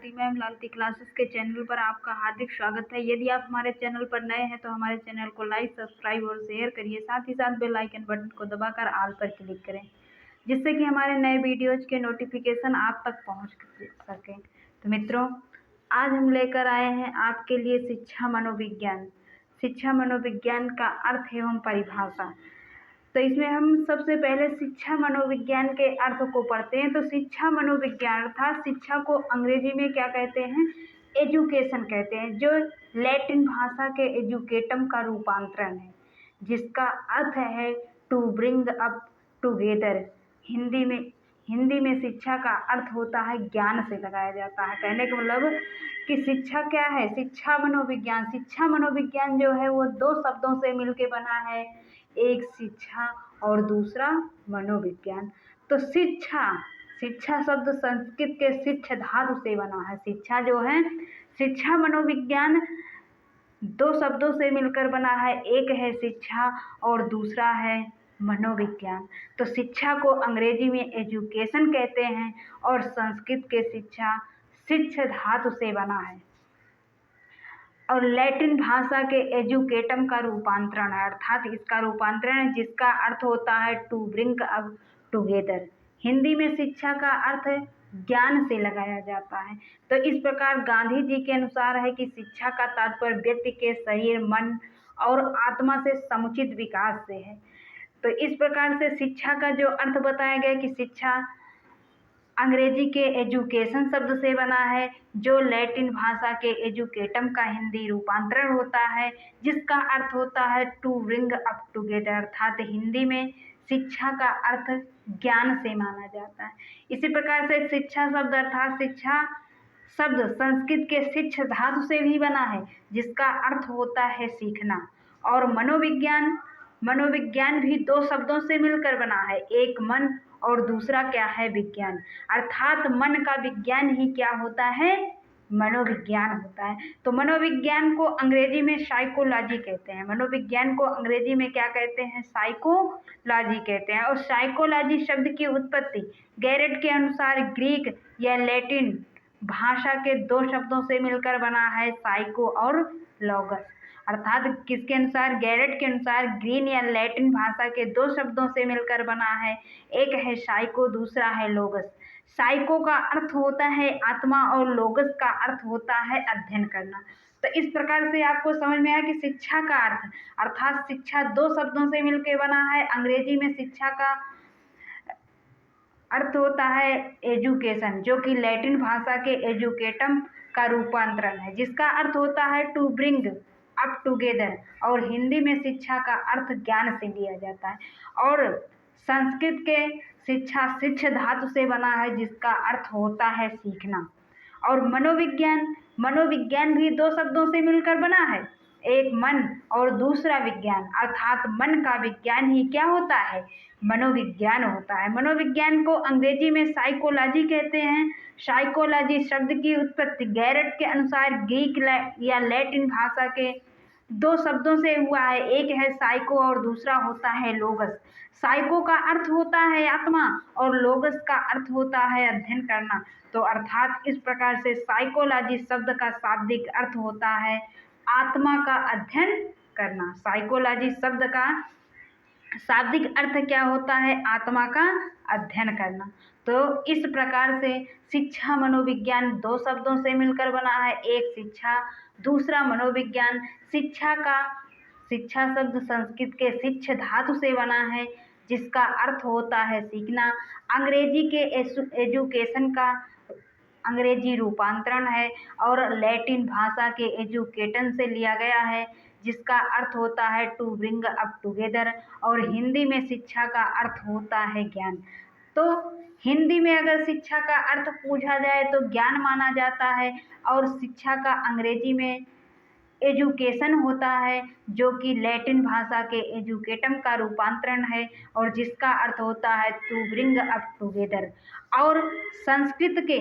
Lalti ma'am Lalti classes के channel पर आपका हार्दिक स्वागत है। यदि आप हमारे चैनल पर नए हैं तो हमारे चैनल को लाइक, सब्सक्राइब और शेयर करिए। साथ ही साथ बेल आइकन बटन को दबाकर ऑल पर क्लिक करें, जिससे कि हमारे नए वीडियोज के नोटिफिकेशन आप तक पहुंच सकें। तो मित्रों, आज हम लेकर आए हैं आपके लिए शिक्षा मनोविज्ञान। शिक्षा मनोविज्ञान का अर्थ एवं परिभाषा। तो इसमें हम सबसे पहले शिक्षा मनोविज्ञान के अर्थ को पढ़ते हैं। तो शिक्षा मनोविज्ञान अर्थात शिक्षा को अंग्रेजी में क्या कहते हैं? एजुकेशन कहते हैं, जो लैटिन भाषा के एजुकेटम का रूपांतरण है, जिसका अर्थ है to bring up together. Hindi में शिक्षा का अर्थ होता है ज्ञान से लगाया जाता है। कहने का मतलब कि शिक्षा क्या है? शिक्षा मनोविज्ञान। शिक्षा मनोविज्ञान जो है वो दो शब्दों से मिलकर बना है, एक शिक्षा और दूसरा मनोविज्ञान। तो शिक्षा शब्द संस्कृत के शिक्ष धातु से बना है। शिक्षा जो है, शिक्षा मनोविज्ञान दो शब्दों से मिलकर बना है, एक है शिक्षा और दूसरा है मनोविज्ञान। तो शिक्षा को अंग्रेजी में एजुकेशन कहते हैं और संस्कृत के शिक्षा शिक्ष धातु से बना है और लैटिन भाषा के एजुकेटम का रूपांतरण है, अर्थात इसका रूपांतरण है, जिसका अर्थ होता है to bring up together. Hindi में शिक्षा का अर्थ ज्ञान से लगाया जाता है। तो इस प्रकार गांधी जी के अनुसार है कि शिक्षा का तात्पर्य व्यक्ति के शरीर, मन और आत्मा से समुचित विकास से है। तो इस प्रकार से शिक्षा का जो अर्थ बताया गया कि शिक्षा अंग्रेजी के एजुकेशन शब्द से बना है, जो लैटिन भाषा के एजुकेटम का हिंदी रूपांतरण होता है, जिसका अर्थ होता है टू ब्रिंग अप टुगेदर। अर्थात हिंदी में शिक्षा का अर्थ ज्ञान से माना जाता है। इसी प्रकार से शिक्षा शब्द अर्थात शिक्षा शब्द संस्कृत के शिक्ष धातु से भी बना है, जिसका अर्थ होता है सीखना। और मनोविज्ञान भी दो शब्दों से मिलकर बना है, एक मन और दूसरा क्या है? विज्ञान। अर्थात मन का विज्ञान ही क्या होता है? मनोविज्ञान होता है। तो मनोविज्ञान को अंग्रेजी में साइकोलॉजी कहते हैं। मनोविज्ञान को अंग्रेजी में क्या कहते हैं? साइकोलॉजी कहते हैं। और साइकोलॉजी शब्द की उत्पत्ति गैरेट के अनुसार ग्रीक या लैटिन भाषा के दो शब्दों से मिलकर बना है, साइको और लॉगस। अर्थात किसके अनुसार? गैरेट के अनुसार ग्रीक या लैटिन भाषा के दो शब्दों से मिलकर बना है, एक है साइको, दूसरा है लोगस। साइको का अर्थ होता है आत्मा और लोगस का अर्थ होता है अध्ययन करना। तो इस प्रकार से आपको समझ में आया कि शिक्षा का अर्थ अर्थात शिक्षा दो शब्दों से मिलकर बना है। अंग्रेजी में शिक्षा का अर्थ होता है एजुकेशन, जो कि लैटिन भाषा के एजुकेटम का रूपांतरण है, जिसका अर्थ होता है टू ब्रिंग अप टुगेदर। और हिंदी में शिक्षा का अर्थ ज्ञान से लिया जाता है। और संस्कृत के शिक्षा शिक्ष धातु से बना है, जिसका अर्थ होता है सीखना। और मनोविज्ञान भी दो शब्दों से मिलकर बना है, एक मन और दूसरा विज्ञान। अर्थात मन का विज्ञान ही क्या होता है? मनोविज्ञान होता है। मनोविज्ञान को अंग्रेजी में साइकोलॉजी कहते हैं। साइकोलॉजी शब्द की उत्पत्ति गैरेट के अनुसार ग्रीक या लैटिन भाषा के दो शब्दों से हुआ है, एक है साइको और दूसरा होता है लोगस। साइको का अर्थ होता है आत्मा और लोगस का अर्थ होता है अध्ययन करना। तो अर्थात इस प्रकार से साइकोलॉजी शब्द का शाब्दिक अर्थ होता है आत्मा का अध्ययन करना। साइकोलॉजी शब्द का शाब्दिक अर्थ क्या होता है? आत्मा का अध्ययन करना। तो इस प्रकार से शिक्षा मनोविज्ञान दो शब्दों से मिलकर बना है, एक शिक्षा, दूसरा मनोविज्ञान। शिक्षा शब्द संस्कृत के शिक्ष धातु से बना है, जिसका अर्थ होता है सीखना। अंग्रेजी के एजुकेशन का अंग्रेजी रूपांतरण है और लैटिन भाषा के एजुकेटन से लिया गया है, जिसका अर्थ होता है टू ब्रिंग अप टुगेदर। और हिंदी में शिक्षा का अर्थ होता है ज्ञान। तो हिंदी में अगर शिक्षा का अर्थ पूछा जाए तो ज्ञान माना जाता है, और शिक्षा का अंग्रेजी में एजुकेशन होता है, जो कि लैटिन भाषा के एजुकेटम का रूपांतरण है और जिसका अर्थ होता है टू ब्रिंग अप टुगेदर। और संस्कृत के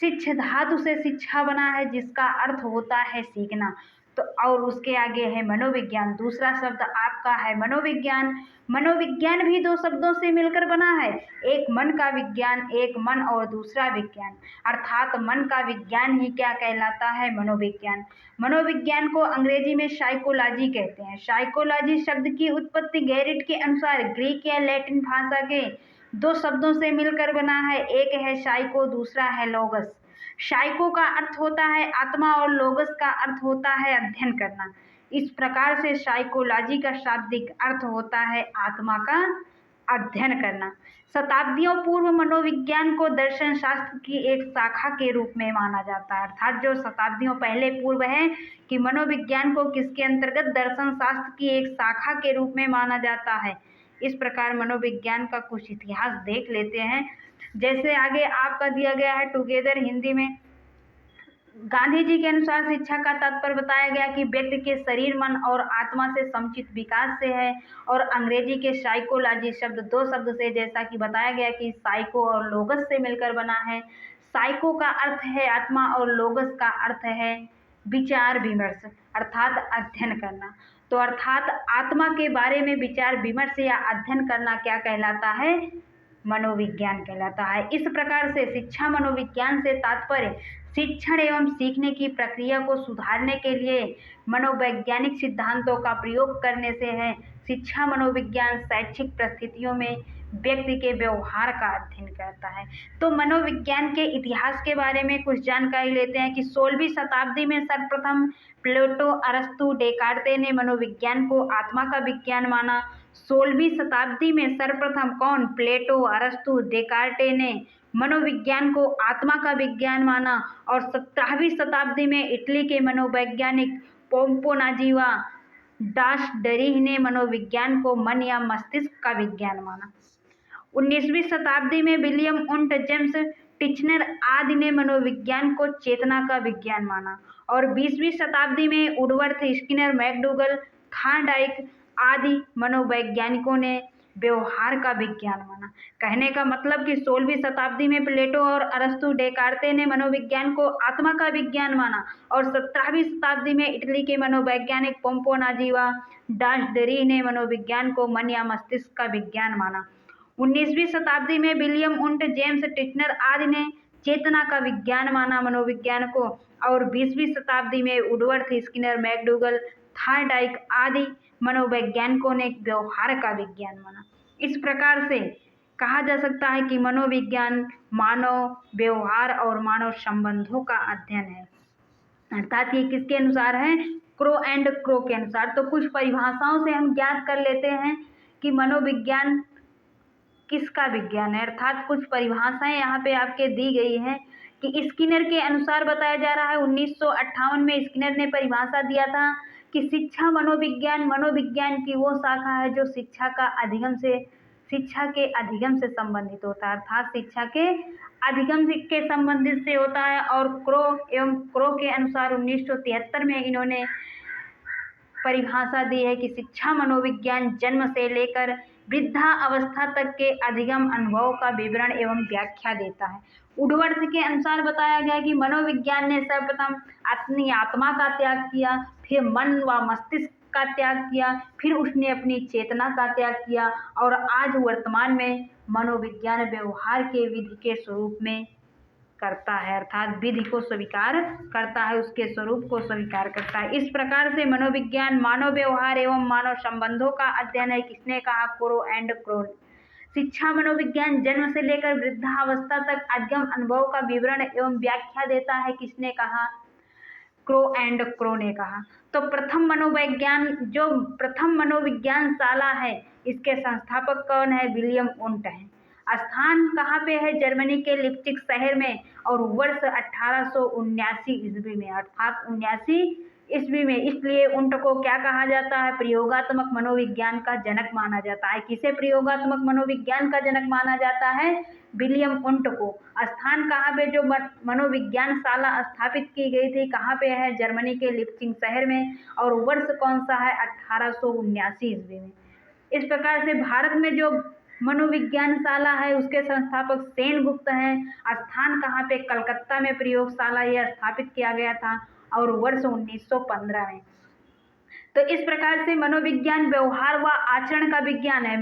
शिक्ष धातु से शिक्षा बना है, जिसका अर्थ होता है सीखना। तो और उसके आगे है मनोविज्ञान। दूसरा शब्द आपका है मनोविज्ञान। मनोविज्ञान भी दो शब्दों से मिलकर बना है, एक मन का विज्ञान, एक मन और दूसरा विज्ञान, अर्थात मन का विज्ञान ही क्या कहलाता है, मनोविज्ञान। मनोविज्ञान को अंग्रेजी में साइकोलॉजी कहते हैं। साइकोलॉजी शब्द की उत्पत्ति गैरिट के अनुसार ग्रीक या लैटिन भाषा के दो शब्दों से मिलकर बना है, एक है साइको, दूसरा है लोगस। साइको का अर्थ होता है आत्मा और लोगस का अर्थ होता है अध्ययन करना। इस प्रकार से साइकोलॉजी का शाब्दिक अर्थ होता है आत्मा का अध्ययन करना। शताब्दियों पूर्व मनोविज्ञान को दर्शन शास्त्र की एक शाखा के रूप में माना जाता है, अर्थात जो शताब्दियों पहले पूर्व है कि मनोविज्ञान को किसके अंतर्गत दर्शन शास्त्र की एक शाखा के रूप में माना जाता है। इस प्रकार मनोविज्ञान का कुछ इतिहास देख लेते हैं। जैसे आगे आपका दिया गया है टुगेदर हिंदी में, गांधी जी के अनुसार शिक्षा का तात्पर्य बताया गया कि व्यक्ति के शरीर, मन और आत्मा से समुचित विकास से है। और अंग्रेजी के साइकोलॉजी शब्द दो शब्द से, जैसा कि बताया गया कि साइको और लोगस से मिलकर बना है। साइको का अर्थ है आत्मा और लोगस का अर्थ है विचार विमर्श, अर्थात अध्ययन करना। तो अर्थात आत्मा के बारे में विचार विमर्श या अध्ययन करना क्या कहलाता है, मनोविज्ञान कहलाता है। इस प्रकार से शिक्षा मनोविज्ञान से तात्पर्य शिक्षण एवं सीखने की प्रक्रिया को सुधारने के लिए मनोवैज्ञानिक सिद्धांतों का प्रयोग करने से है। शिक्षा मनोविज्ञान शैक्षिक परिस्थितियों में व्यक्ति के व्यवहार का अध्ययन करता है। तो मनोविज्ञान के इतिहास के बारे में कुछ जानकारी लेते हैं कि 16वीं शताब्दी में सर्वप्रथम प्लेटो, अरस्तु, डेकार्ते ने मनोविज्ञान को आत्मा का विज्ञान माना। 16वीं शताब्दी में सर्वप्रथम कौन, प्लेटो, अरस्तु, डेकार्टे ने मनोविज्ञान को आत्मा का विज्ञान माना। और 17वीं शताब्दी में इटली के मनोवैज्ञानिक पोम्पोनाजीवा डास डरीह ने मनोविज्ञान को मन या मस्तिष्क का विज्ञान माना। 19वीं शताब्दी में विलियम उंट, जेम्स टिचनर आदि ने मनोविज्ञान को चेतना का विज्ञान माना। और 20वीं शताब्दी में वुडवर्थ, स्किनर, मैकडूगल, थॉर्नडाइक आदि मनोवैज्ञानिकों ने व्यवहार का विज्ञान माना। कहने का मतलब कि 16वीं शताब्दी में प्लेटो और अरस्तु, डेकार्ते ने मनोविज्ञान को आत्मा का विज्ञान माना। और 17वीं शताब्दी में इटली के मनोवैज्ञानिक पोम्पोनाजीवा डास डरीह ने मनोविज्ञान को मन या मस्तिष्क का विज्ञान माना। 19वीं शताब्दी में विलियम उंट, जेम्स टिचनर आदि ने चेतना का विज्ञान माना मनोविज्ञान को। और 20वीं शताब्दी में वुडवर्थ, स्किनर, मैकडूगल, थॉर्नडाइक आदि मनोवैज्ञानिकों ने व्यवहार का विज्ञान माना। इस प्रकार से कहा जा सकता है कि मनोविज्ञान मानव व्यवहार और मानव संबंधों का अध्ययन है, अर्थात ये किसके अनुसार है, क्रो एंड क्रो के अनुसार। तो कुछ परिभाषाओं से हम ज्ञात कर लेते हैं कि मनोविज्ञान किसका विज्ञान है, अर्थात कुछ परिभाषाएं यहाँ पे आपके दी गई हैं कि स्किनर के अनुसार बताया जा रहा है। 1958 में स्किनर ने परिभाषा दिया था कि शिक्षा मनोविज्ञान मनोविज्ञान की वो शाखा है जो शिक्षा के अधिगम से संबंधित होता है, अर्थात शिक्षा के अधिगम के संबंधित से होता है। और क्रो एवं क्रो के अनुसार 1973 में इन्होंने परिभाषा दी है कि शिक्षा मनोविज्ञान जन्म से लेकर वृद्धा अवस्था तक के अधिगम अनुभव का विवरण एवं व्याख्या देता है। वुडवर्थ के अनुसार बताया गया कि मनोविज्ञान ने सर्वप्रथम अपनी आत्मा का त्याग किया, फिर मन व मस्तिष्क का त्याग किया, फिर उसने अपनी चेतना का त्याग किया और आज वर्तमान में मनोविज्ञान व्यवहार के विधि के स्वरूप में करता है, अर्थात विधि को स्वीकार करता है, उसके स्वरूप को स्वीकार करता है। इस प्रकार से मनोविज्ञान मानव व्यवहार एवं मानव संबंधों का अध्ययन है। किसने कहा, क्रो एंड क्रो। शिक्षा मनोविज्ञान जन्म से लेकर वृद्धावस्था तक अधिगम अनुभव का विवरण एवं व्याख्या देता है। किसने कहा, क्रो एंड क्रो ने कहा। तो प्रथम मनोविज्ञान शाला है, इसके संस्थापक कौन है, विलियम उंट है। स्थान कहाँ पे है, जर्मनी के लिप्जिग शहर में और वर्ष 1879 ईस्वी में, अर्थात 79 ईस्वी में। इसलिए उंट को क्या कहा जाता है, प्रयोगात्मक मनोविज्ञान का जनक माना जाता है। किसे प्रयोगात्मक मनोविज्ञान का जनक माना जाता है, विलियम उंट को। स्थान कहाँ पे जो मनोविज्ञान शाला स्थापित की गई थी, कहाँ पे है, जर्मनी के लिप्जिग शहर में और वर्ष कौन सा है, 1879 ईस्वी में। इस प्रकार से भारत में जो मनोविज्ञान शाला है उसके संस्थापक सेनगुप्त हैं। स्थान कहाँ पे, कलकत्ता में प्रयोगशाला यह स्थापित किया गया था और वर्ष 1915 में। तो इस प्रकार से मनोविज्ञान व्यवहार व आचरण का विज्ञान है।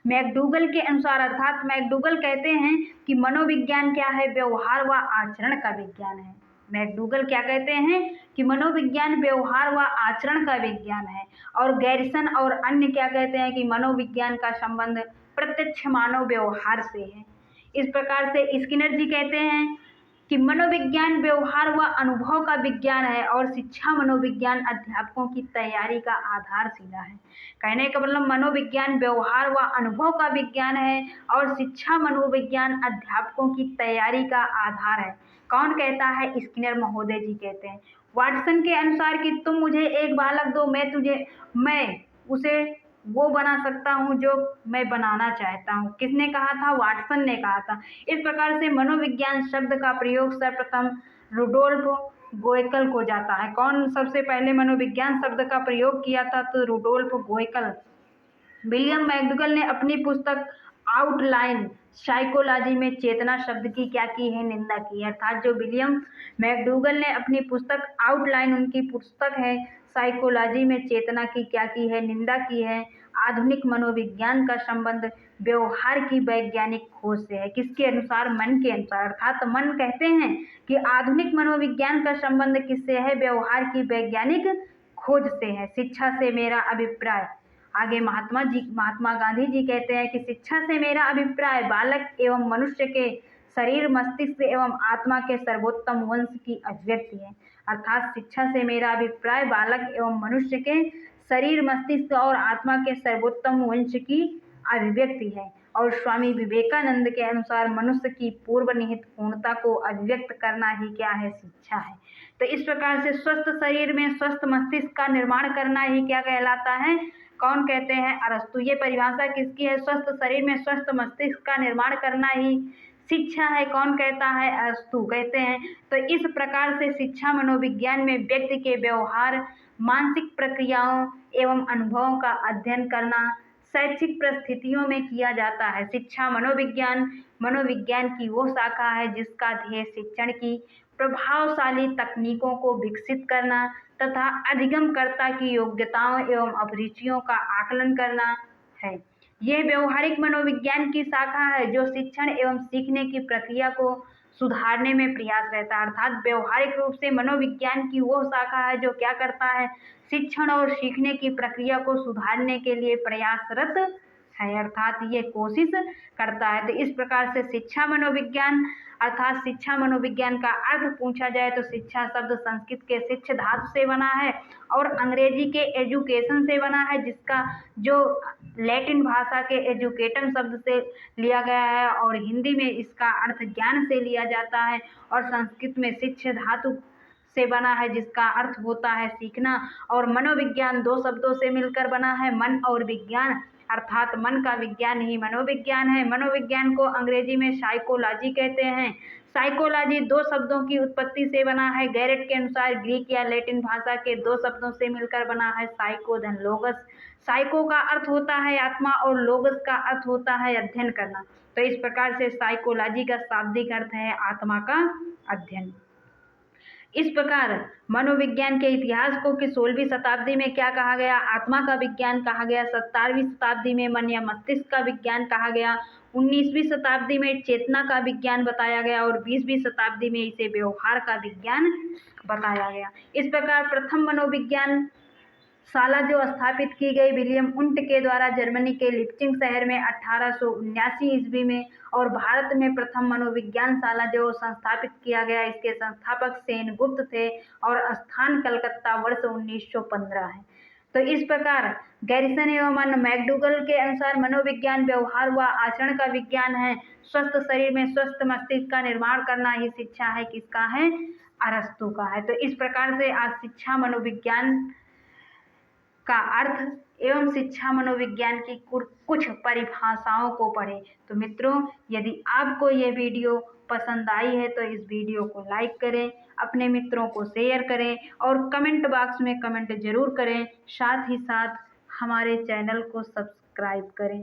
मैकडूगल के अनुसार, अर्थात मैकडूगल कहते हैं कि मनोविज्ञान क्या है, व्यवहार व आचरण का विज्ञान है। मैकडूगल क्या कहते हैं कि मनोविज्ञान व्यवहार व आचरण का विज्ञान है। और गैरिसन और अन्य क्या कहते हैं कि मनोविज्ञान का संबंध प्रत्यक्ष मानव व्यवहार से है। इस प्रकार से स्किनर जी कहते हैं कि मनोविज्ञान व्यवहार व अनुभव का विज्ञान है और शिक्षा मनोविज्ञान अध्यापकों की तैयारी का आधारशिला है। कहने का मतलब मनोविज्ञान व्यवहार व अनुभव का विज्ञान है और शिक्षा मनोविज्ञान अध्यापकों की तैयारी का आधार है। कौन कहता है? स्किनर महोदय जी कहते हैं। वाटसन के अनुसार कि तुम मुझे एक बालक दो, मैं उसे वो बना सकता हूँ जो मैं बनाना चाहता हूँ। किसने कहा था? वाटसन ने कहा था। इस प्रकार से मनोविज्ञान शब्द का प्रयोग सर्वप्रथम रुडोल्फ गोएकल को जाता है। कौन सबसे पहले मनोविज्ञान शब्द का प्रयोग किया था? तो रुडोल्फ गोएकल। विलियम मैकडूगल ने अपनी पुस्तक आउटलाइन साइकोलॉजी में चेतना शब्द की क्या की है? निंदा की है। अर्थात जो विलियम मैकडूगल ने अपनी पुस्तक आउटलाइन, उनकी पुस्तक है साइकोलॉजी में चेतना की क्या की है? निंदा की है। आधुनिक मनोविज्ञान का संबंध व्यवहार की वैज्ञानिक खोज से है। किसके अनुसार? मन के अनुसार। अर्थात मन कहते हैं कि आधुनिक मनोविज्ञान का संबंध किससे है? व्यवहार की वैज्ञानिक खोज से है। शिक्षा से मेरा अभिप्राय, आगे महात्मा गांधी जी कहते हैं कि शिक्षा से मेरा अभिप्राय बालक एवं मनुष्य के शरीर, मस्तिष्क एवं आत्मा के सर्वोत्तम वंश की अभिव्यक्ति है। अर्थात शिक्षा से मेरा अभिप्राय बालक एवं मनुष्य के शरीर, मस्तिष्क और आत्मा के सर्वोत्तम वंश की अभिव्यक्ति है। और स्वामी विवेकानंद के अनुसार मनुष्य की पूर्व निहित पूर्णता को अभिव्यक्त करना ही क्या है? शिक्षा है। तो इस प्रकार से स्वस्थ शरीर में स्वस्थ मस्तिष्क का निर्माण करना ही क्या कहलाता है? कौन कहते हैं? अरस्तु। ये परिभाषा किसकी है? स्वस्थ शरीर में स्वस्थ मस्तिष्क का निर्माण करना ही शिक्षा है। कौन कहता है? अरस्तु कहते हैं। तो इस प्रकार से शिक्षा मनोविज्ञान में व्यक्ति के व्यवहार, मानसिक प्रक्रियाओं एवं अनुभवों का अध्ययन करना शैक्षिक परिस्थितियों में किया जाता है। शिक्षा मनोविज्ञान की वो शाखा है जिसका ध्येय शिक्षण की प्रभावशाली तकनीकों को विकसित करना तथा अधिगमकर्ता की योग्यताओं एवं अभिरुचियों का आकलन करना है। यह व्यवहारिक मनोविज्ञान की शाखा है जो शिक्षण एवं सीखने की प्रक्रिया को सुधारने में प्रयास रहता है। अर्थात व्यवहारिक रूप से मनोविज्ञान की वो शाखा है जो क्या करता है? शिक्षण और सीखने की प्रक्रिया को सुधारने के लिए प्रयासरत है, अर्थात ये कोशिश करता है। तो इस प्रकार से शिक्षा मनोविज्ञान, अर्थात शिक्षा मनोविज्ञान का अर्थ पूछा जाए तो शिक्षा शब्द संस्कृत के शिक्ष धातु से बना है और अंग्रेजी के एजुकेशन से बना है, जिसका जो लैटिन भाषा के एजुकेटम शब्द से लिया गया है और हिंदी में इसका अर्थ ज्ञान से लिया जाता है और संस्कृत में शिक्ष धातु से बना है जिसका अर्थ होता है सीखना। और मनोविज्ञान दो शब्दों से मिलकर बना है, मन और विज्ञान, अर्थात मन का विज्ञान ही मनोविज्ञान है। मनोविज्ञान को अंग्रेजी में साइकोलॉजी कहते हैं। साइकोलॉजी दो शब्दों की उत्पत्ति से बना है। गैरेट के अनुसार ग्रीक या लैटिन भाषा के दो शब्दों से मिलकर बना है, साइको धन लोगस। साइको का अर्थ होता है आत्मा और लोगस का अर्थ होता है अध्ययन करना। तो इस प्रकार से साइकोलॉजी का शाब्दिक अर्थ है आत्मा का अध्ययन। इस प्रकार मनोविज्ञान के इतिहास को कि 16वीं शताब्दी में क्या कहा गया? आत्मा का विज्ञान कहा गया। 17वीं शताब्दी में मन या मस्तिष्क का विज्ञान कहा गया। 19वीं शताब्दी में चेतना का विज्ञान बताया गया और 20वीं शताब्दी में इसे व्यवहार का विज्ञान बताया गया। इस प्रकार प्रथम मनोविज्ञान शाला जो स्थापित की गई विलियम उंट के द्वारा जर्मनी के लिप्चिंग शहर में 1879 ईस्वी में, और भारत में प्रथम मनोविज्ञान शाला जो संस्थापित किया गया, इसके संस्थापक सेनगुप्त थे और स्थान कलकत्ता, वर्ष 1915 है। तो इस प्रकार गैरिसन एवं मैकडूगल के अनुसार मनोविज्ञान व्यवहार व आचरण का विज्ञान है। स्वस्थ शरीर में स्वस्थ मस्तिष्क का निर्माण करना ही शिक्षा है। किसका है? अरस्तु का है। तो इस प्रकार से आज शिक्षा मनोविज्ञान का अर्थ एवं शिक्षा मनोविज्ञान की कुछ परिभाषाओं को पढ़ें। तो मित्रों, यदि आपको ये वीडियो पसंद आई है तो इस वीडियो को लाइक करें, अपने मित्रों को शेयर करें और कमेंट बॉक्स में कमेंट जरूर करें। साथ ही साथ हमारे चैनल को सब्सक्राइब करें।